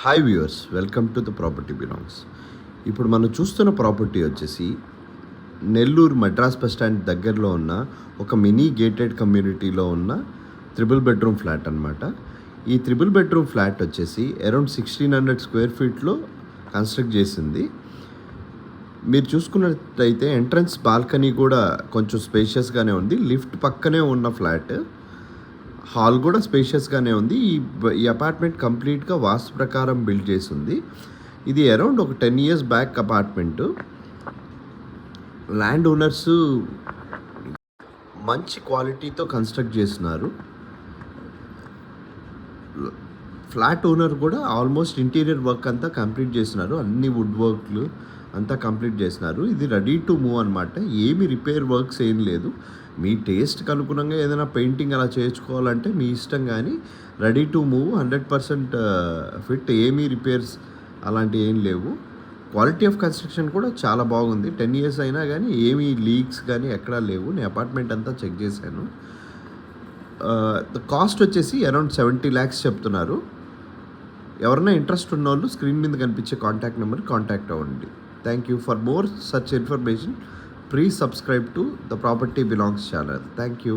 Hi viewers, welcome to the property belongs. ఇప్పుడు మనం చూస్తున్న ప్రాపర్టీ వచ్చేసి నెల్లూరు మెడ్రాస్ బస్ స్టాండ్ దగ్గరలో ఉన్న ఒక మినీ గేటెడ్ కమ్యూనిటీలో ఉన్న త్రిబుల్ బెడ్రూమ్ ఫ్లాట్ అనమాట. ఈ త్రిబుల్ బెడ్రూమ్ ఫ్లాట్ వచ్చేసి అరౌండ్ 1600 స్క్వేర్ ఫీట్లో కన్స్ట్రక్ట్ చేసింది. మీరు చూసుకున్నట్టయితే ఎంట్రన్స్ బాల్కనీ కూడా కొంచెం స్పేషియస్గానే ఉంది. లిఫ్ట్ పక్కనే ఉన్న ఫ్లాట్, హాల్ కూడా స్పేషియస్గానే ఉంది. ఈ అపార్ట్మెంట్ కంప్లీట్గా వాస్తు ప్రకారం బిల్డ్ చేసి ఉంది. ఇది అరౌండ్ ఒక 10 years back apartment. Land owners మంచి క్వాలిటీతో కన్స్ట్రక్ట్ చేస్తున్నారు. ఫ్లాట్ ఓనర్ కూడా ఆల్మోస్ట్ ఇంటీరియర్ వర్క్ అంతా కంప్లీట్ చేసినారు. అన్ని వుడ్ వర్క్లు అంతా కంప్లీట్ చేసినారు. ఇది రెడీ టు మూవ్ అనమాట. ఏమి రిపేర్ వర్క్స్ ఏం లేదు. మీ టేస్ట్కి అనుగుణంగా ఏదైనా పెయింటింగ్ అలా చేయించుకోవాలంటే మీ ఇష్టం, కానీ రెడీ టు మూవ్ 100% ఫిట్. ఏమీ రిపేర్స్ అలాంటివి ఏం లేవు. క్వాలిటీ ఆఫ్ కన్స్ట్రక్షన్ కూడా చాలా బాగుంది. 10 years అయినా కానీ ఏమీ లీక్స్ కానీ ఎక్కడా లేవు. నేను అపార్ట్మెంట్ అంతా చెక్ చేశాను. కాస్ట్ వచ్చేసి అరౌండ్ 70 lakhs చెప్తున్నారు. ఎవరైనా ఇంట్రెస్ట్ ఉన్న వాళ్ళు స్క్రీన్ మీద కనిపించే కాంటాక్ట్ నెంబర్ కాంటాక్ట్ అవ్వండి. Thank you. For more such information, please subscribe to the property belongs channel. Thank you.